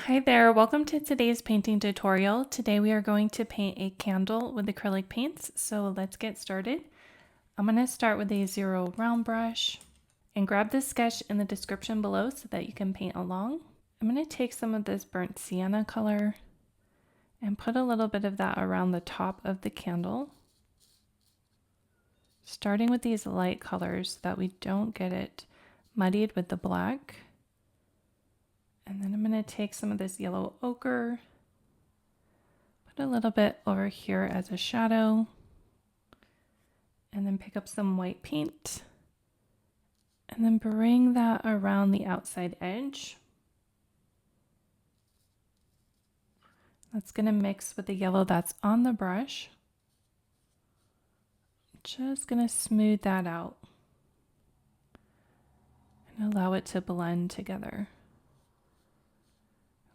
Hi there, welcome to today's painting tutorial. Today we are going to paint a candle with acrylic paints, so let's get started. I'm going to start with a 0 round brush and grab the sketch in the description below so that you can paint along. I'm going to take some of this burnt sienna color and put a little bit of that around the top of the candle, starting with these light colors so that we don't get it muddied with the black. And then I'm going to take some of this yellow ochre, put a little bit over here as a shadow, and then pick up some white paint, and then bring that around the outside edge. That's going to mix with the yellow that's on the brush. Just going to smooth that out and allow it to blend together.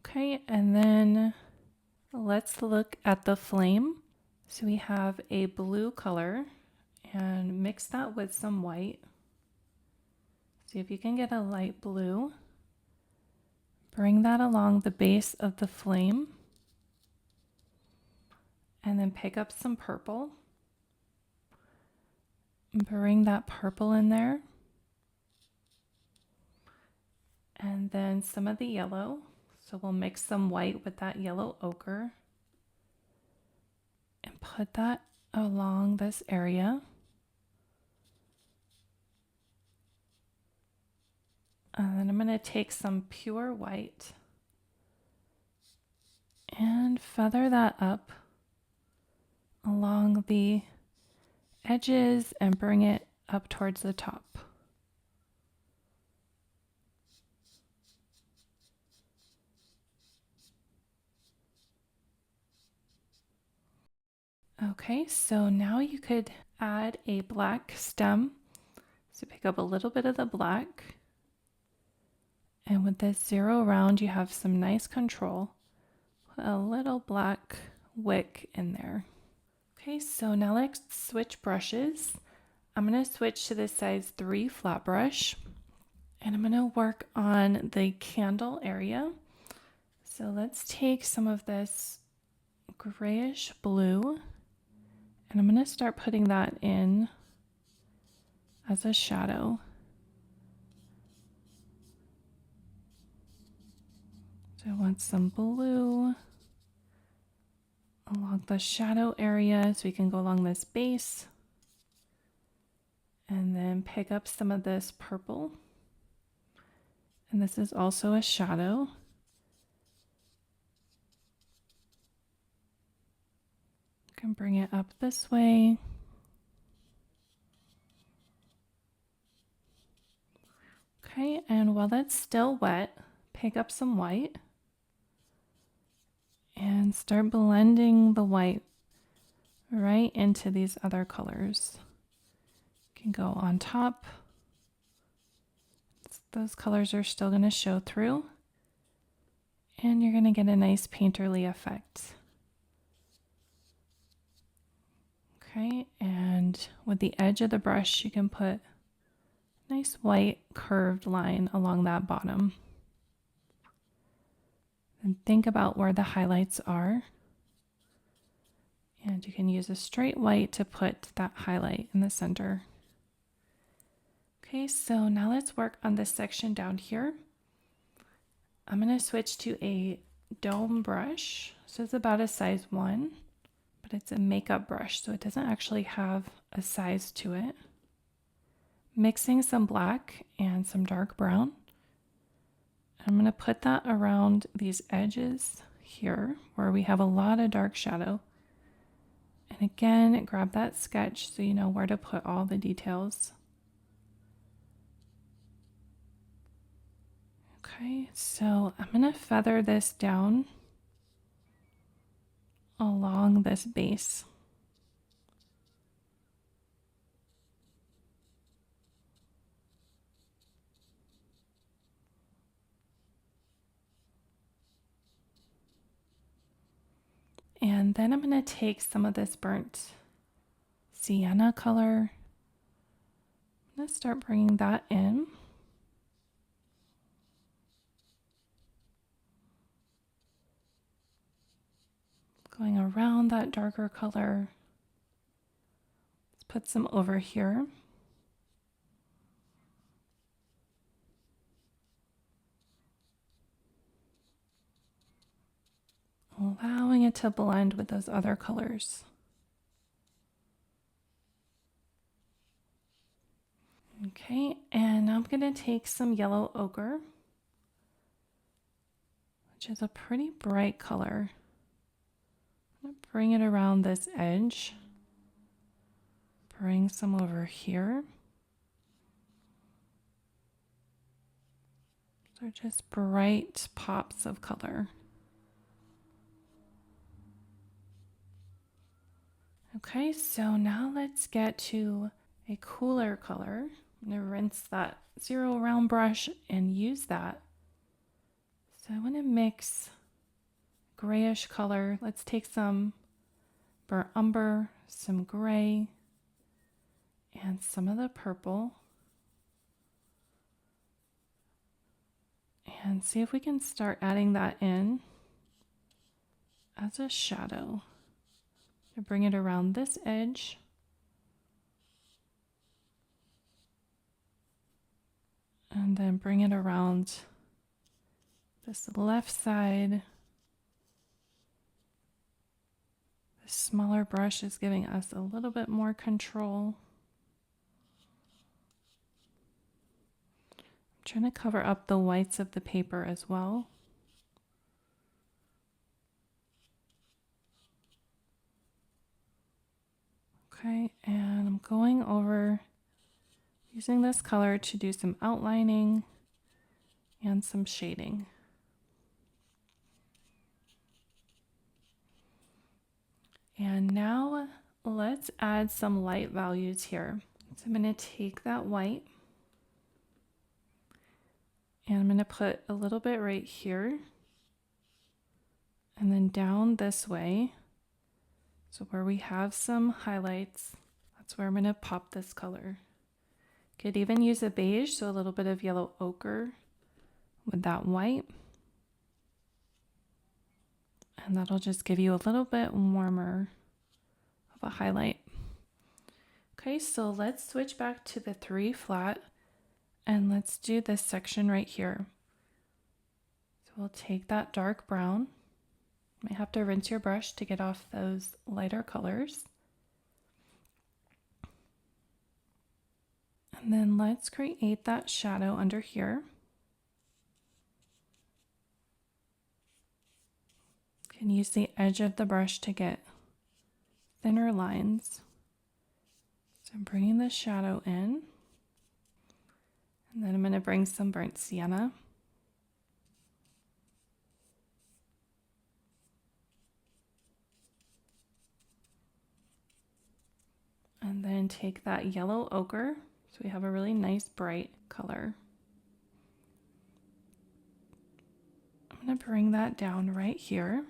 Okay, and then let's look at the flame. So we have a blue color and mix that with some white. See if you can get a light blue. Bring that along the base of the flame. And then pick up some purple. Bring that purple in there. And then some of the yellow. So we'll mix some white with that yellow ochre. And put that along this area. And then I'm going to take some pure white and feather that up along the edges and bring it up towards the top. Okay, so now you could add a black stem. So pick up a little bit of the black. And with this 0 round, you have some nice control. Put a little black wick in there. Okay, so now let's switch brushes. I'm going to switch to the size 3 flat brush. And I'm going to work on the candle area. So let's take some of this grayish blue. And I'm going to start putting that in as a shadow. So I want some blue along the shadow area so we can go along this base. And then pick up some of this purple. And this is also a shadow. You can bring it up this way. Okay, and while that's still wet, pick up some white and start blending the white right into these other colors. You can go on top. Those colors are still going to show through, and you're going to get a nice painterly effect. Okay, and with the edge of the brush, you can put a nice white curved line along that bottom. And think about where the highlights are. And you can use a straight white to put that highlight in the center. Okay, so now let's work on this section down here. I'm going to switch to a dome brush. So it's about a size 1, but it's a makeup brush, so it doesn't actually have a size to it. Mixing some black and some dark brown. I'm going to put that around these edges here where we have a lot of dark shadow. And again, grab that sketch so you know where to put all the details. Okay, so I'm going to feather this down along this base. And then I'm going to take some of this burnt sienna color. I'm going to start bringing that in. Going around that darker color. Let's put some over here. Allowing it to blend with those other colors. Okay, and now I'm going to take some yellow ochre, which is a pretty bright color. I'm going to bring it around this edge. Bring some over here. So just bright pops of color. Okay, so now let's get to a cooler color. I'm going to rinse that zero round brush and use that. So I want to mix grayish color. Let's take some burnt umber, some gray, and some of the purple. And see if we can start adding that in as a shadow. To bring it around this edge. And then bring it around this left side. The smaller brush is giving us a little bit more control. I'm trying to cover up the whites of the paper as well. Okay, and I'm going over using this color to do some outlining and some shading. And now let's add some light values here. So I'm going to take that white and I'm going to put a little bit right here and then down this way. So where we have some highlights, that's where I'm going to pop this color. Could even use a beige, so a little bit of yellow ochre with that white. And that'll just give you a little bit warmer of a highlight. Okay, so let's switch back to the 3 flat and let's do this section right here. So we'll take that dark brown. You might have to rinse your brush to get off those lighter colors. And then let's create that shadow under here. You can use the edge of the brush to get thinner lines. So I'm bringing the shadow in. And then I'm going to bring some burnt sienna. And then take that yellow ochre, so we have a really nice bright color. I'm going to bring that down right here.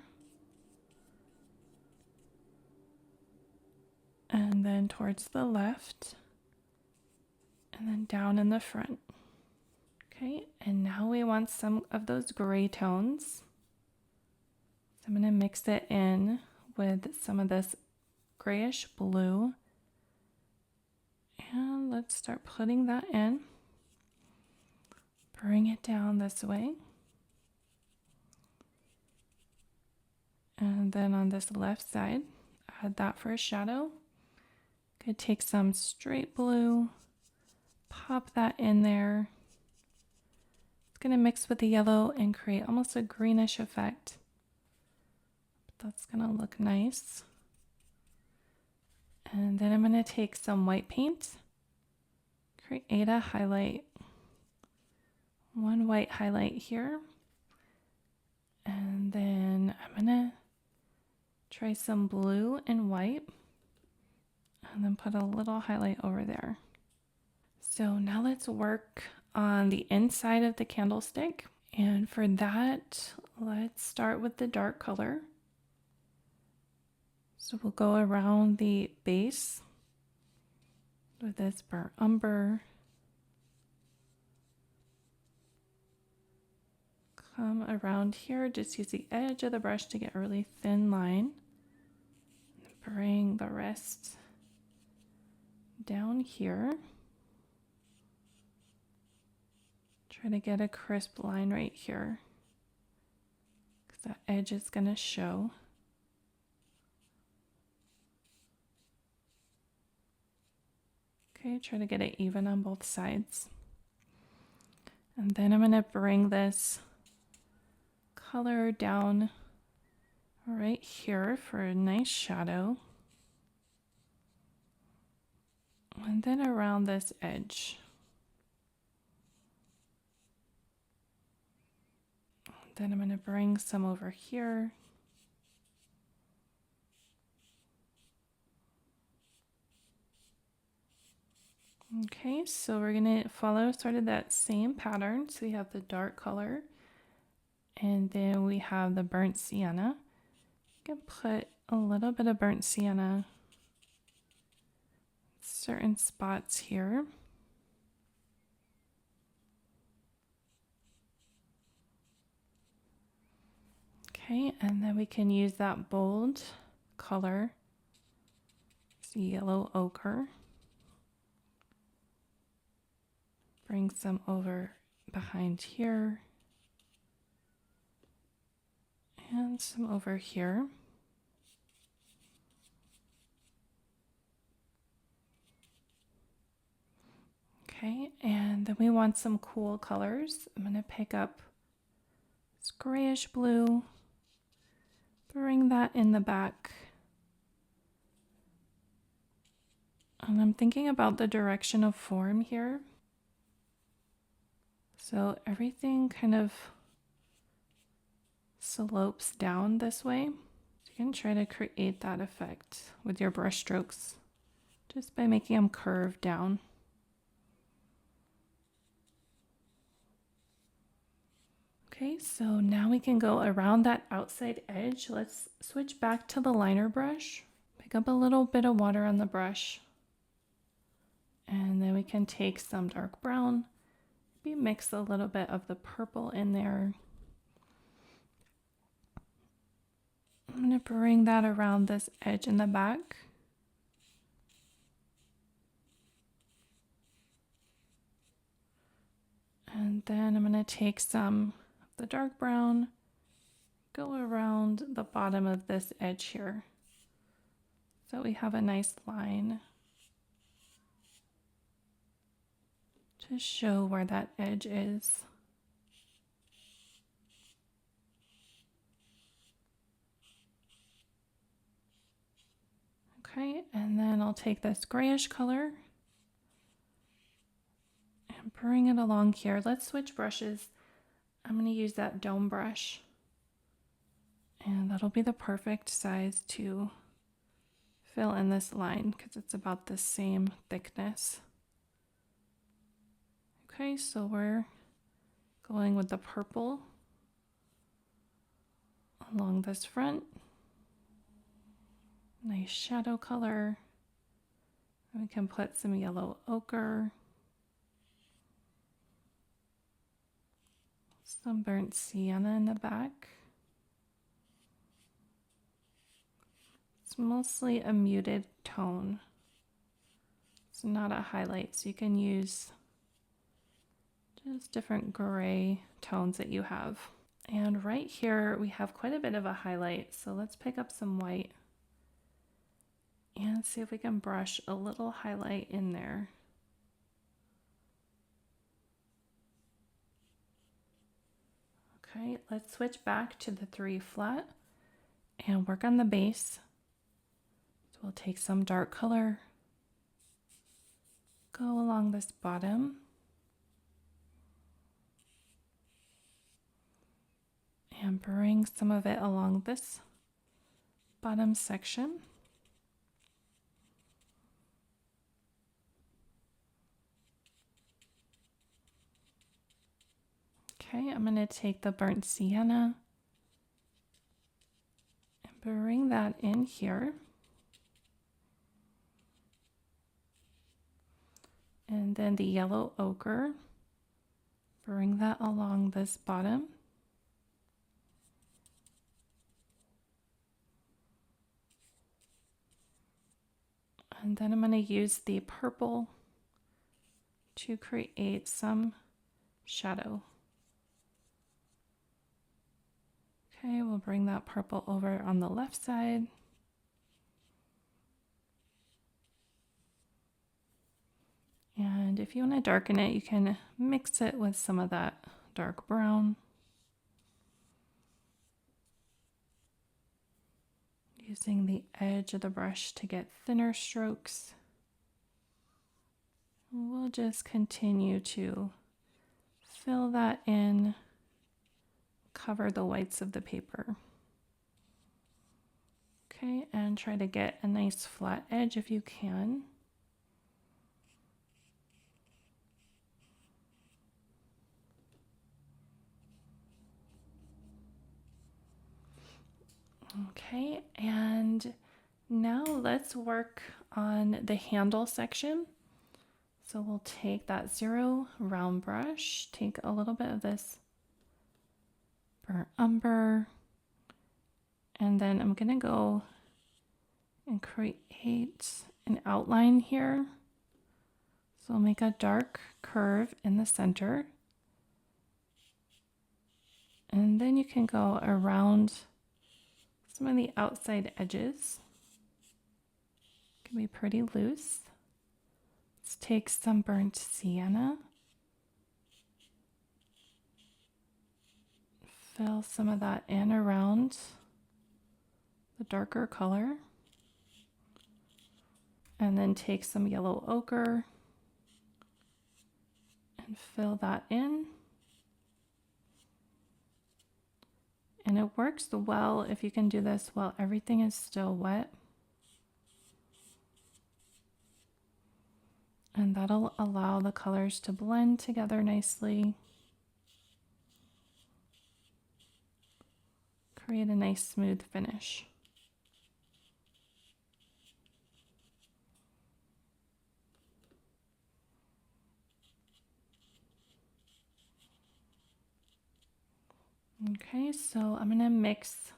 And then towards the left. And then down in the front. Okay, and now we want some of those gray tones. So I'm going to mix it in with some of this grayish blue. And let's start putting that in. Bring it down this way. And then on this left side, add that for a shadow. Could take some straight blue, pop that in there. It's going to mix with the yellow and create almost a greenish effect. That's going to look nice. And then I'm going to take some white paint, create a highlight, one white highlight here, and then I'm going to try some blue and white, and then put a little highlight over there. So now let's work on the inside of the candlestick, and for that, let's start with the dark color. So we'll go around the base with this burnt umber. Come around here, just use the edge of the brush to get a really thin line. bring the rest down here. Try to get a crisp line right here, because that edge is going to show. Okay, try to get it even on both sides. And then I'm going to bring this color down right here for a nice shadow. And then around this edge. Then I'm going to bring some over here. Okay, so we're going to follow sort of that same pattern. So we have the dark color, and then we have the burnt sienna. You can put a little bit of burnt sienna in certain spots here. Okay, and then we can use that bold color, it's yellow ochre. Bring some over behind here and some over here. Okay, and then we want some cool colors. I'm going to pick up this grayish blue, bring that in the back. And I'm thinking about the direction of form here. So everything kind of slopes down this way. So you can try to create that effect with your brush strokes just by making them curve down. Okay, so now we can go around that outside edge. Let's switch back to the liner brush. Pick up a little bit of water on the brush. And then we can take some dark brown. Maybe mix a little bit of the purple in there. I'm going to bring that around this edge in the back. And then I'm going to take some of the dark brown, go around the bottom of this edge here, so we have a nice line to show where that edge is. Okay, and then I'll take this grayish color and bring it along here. Let's switch brushes. I'm going to use that dome brush, and that'll be the perfect size to fill in this line because it's about the same thickness. Okay, so we're going with the purple along this front. Nice shadow color. And we can put some yellow ochre, some burnt sienna in the back. It's mostly a muted tone. It's not a highlight, so you can use just different gray tones that you have. And right here we have quite a bit of a highlight, so let's pick up some white and see if we can brush a little highlight in there. Okay, let's switch back to the 3 flat and work on the base. So we'll take some dark color, go along this bottom, and bring some of it along this bottom section. Okay, I'm going to take the burnt sienna and bring that in here. And then the yellow ochre, bring that along this bottom. And then I'm going to use the purple to create some shadow. Okay, we'll bring that purple over on the left side. And if you want to darken it, you can mix it with some of that dark brown. Using the edge of the brush to get thinner strokes. We'll just continue to fill that in, cover the whites of the paper. Okay, and try to get a nice flat edge if you can. Okay, and now let's work on the handle section. So we'll take that 0 round brush, take a little bit of this burnt umber, and then I'm gonna go and create an outline here. So I'll make a dark curve in the center. And then you can go around some of the outside edges. It can be pretty loose. Let's take some burnt sienna. Fill some of that in around the darker color. And then take some yellow ochre and fill that in. And it works well if you can do this while everything is still wet. And that'll allow the colors to blend together nicely. Create a nice smooth finish. Okay, so I'm gonna mix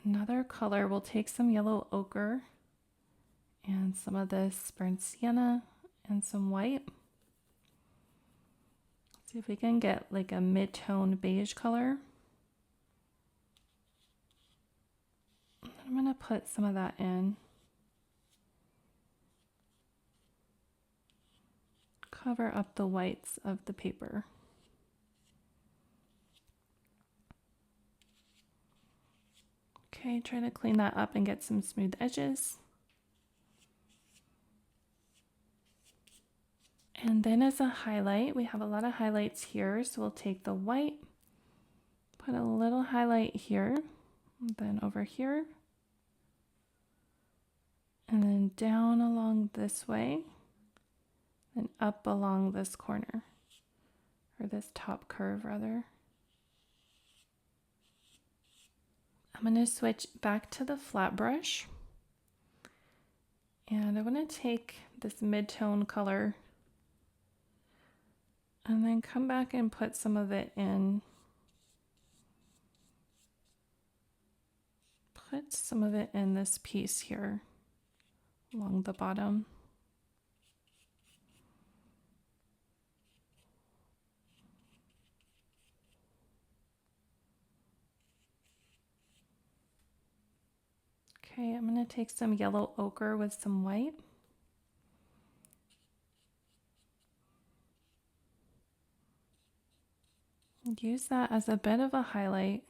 another color. We'll take some yellow ochre and some of this burnt sienna and some white. See if we can get like a mid-tone beige color. I'm gonna put some of that in. Cover up the whites of the paper. Okay, try to clean that up and get some smooth edges. And then as a highlight, we have a lot of highlights here. So we'll take the white, put a little highlight here, and then over here, and then down along this way, and up along this corner, or this top curve rather. I'm going to switch back to the flat brush, and I'm going to take this mid-tone color and then come back and put some of it in. Put some of it in this piece here along the bottom. Okay, I'm going to take some yellow ochre with some white. Use that as a bit of a highlight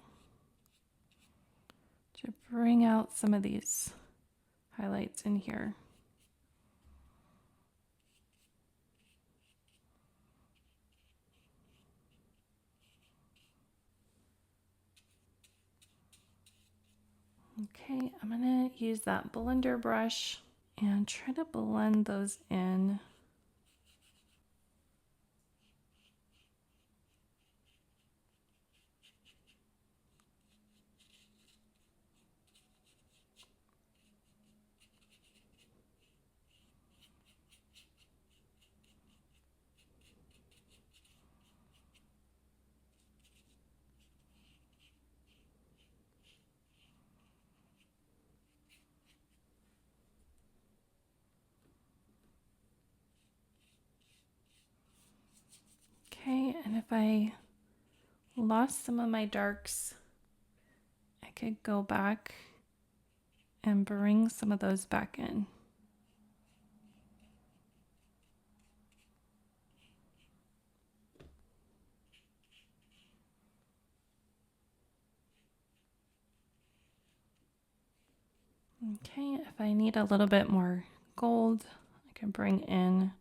to bring out some of these highlights in here. Okay, I'm going to use that blender brush and try to blend those in. And if I lost some of my darks, I could go back and bring some of those back in. Okay, if I need a little bit more gold, I can bring in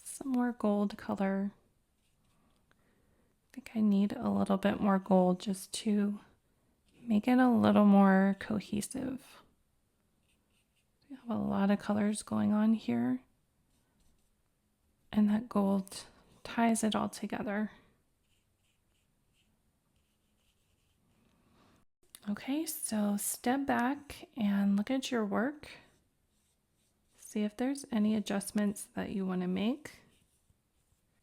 some more gold color. I think I need a little bit more gold just to make it a little more cohesive. We have a lot of colors going on here, and that gold ties it all together. Okay, so step back and look at your work. See if there's any adjustments that you want to make.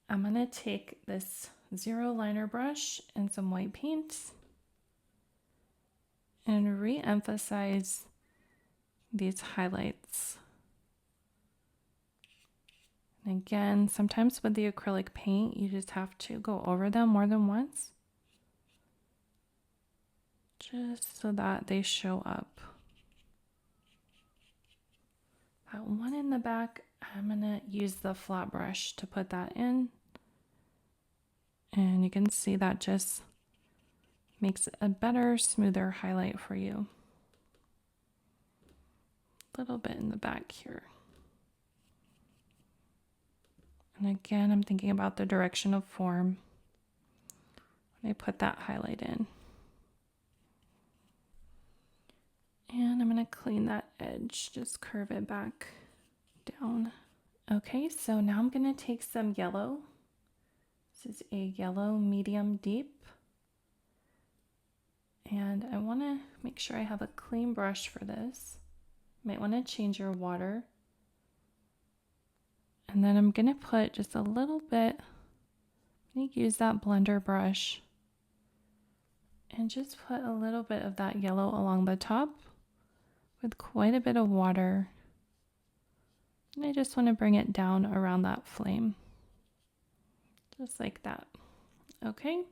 I'm going to take this zero liner brush and some white paint and re-emphasize these highlights. And again, sometimes with the acrylic paint, you just have to go over them more than once, just so that they show up. That one in the back, I'm gonna use the flat brush to put that in. And you can see that just makes a better, smoother highlight for you. A little bit in the back here. And again, I'm thinking about the direction of form when I put that highlight in. And I'm going to clean that edge, just curve it back down. Okay, so now I'm going to take some yellow. This is a yellow medium deep. And I want to make sure I have a clean brush for this. You might want to change your water. And then I'm going to put just a little bit, I'm going to use that blender brush and just put a little bit of that yellow along the top with quite a bit of water. And I just want to bring it down around that flame. Just like that. Okay.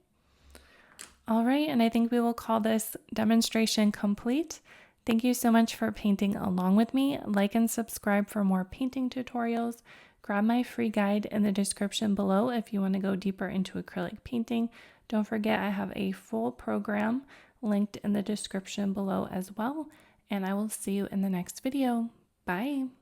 All right, and I think we will call this demonstration complete. Thank you so much for painting along with me. Like and subscribe for more painting tutorials. Grab my free guide in the description below if you want to go deeper into acrylic painting. Don't forget I have a full program linked in the description below as well. And I will see you in the next video. Bye.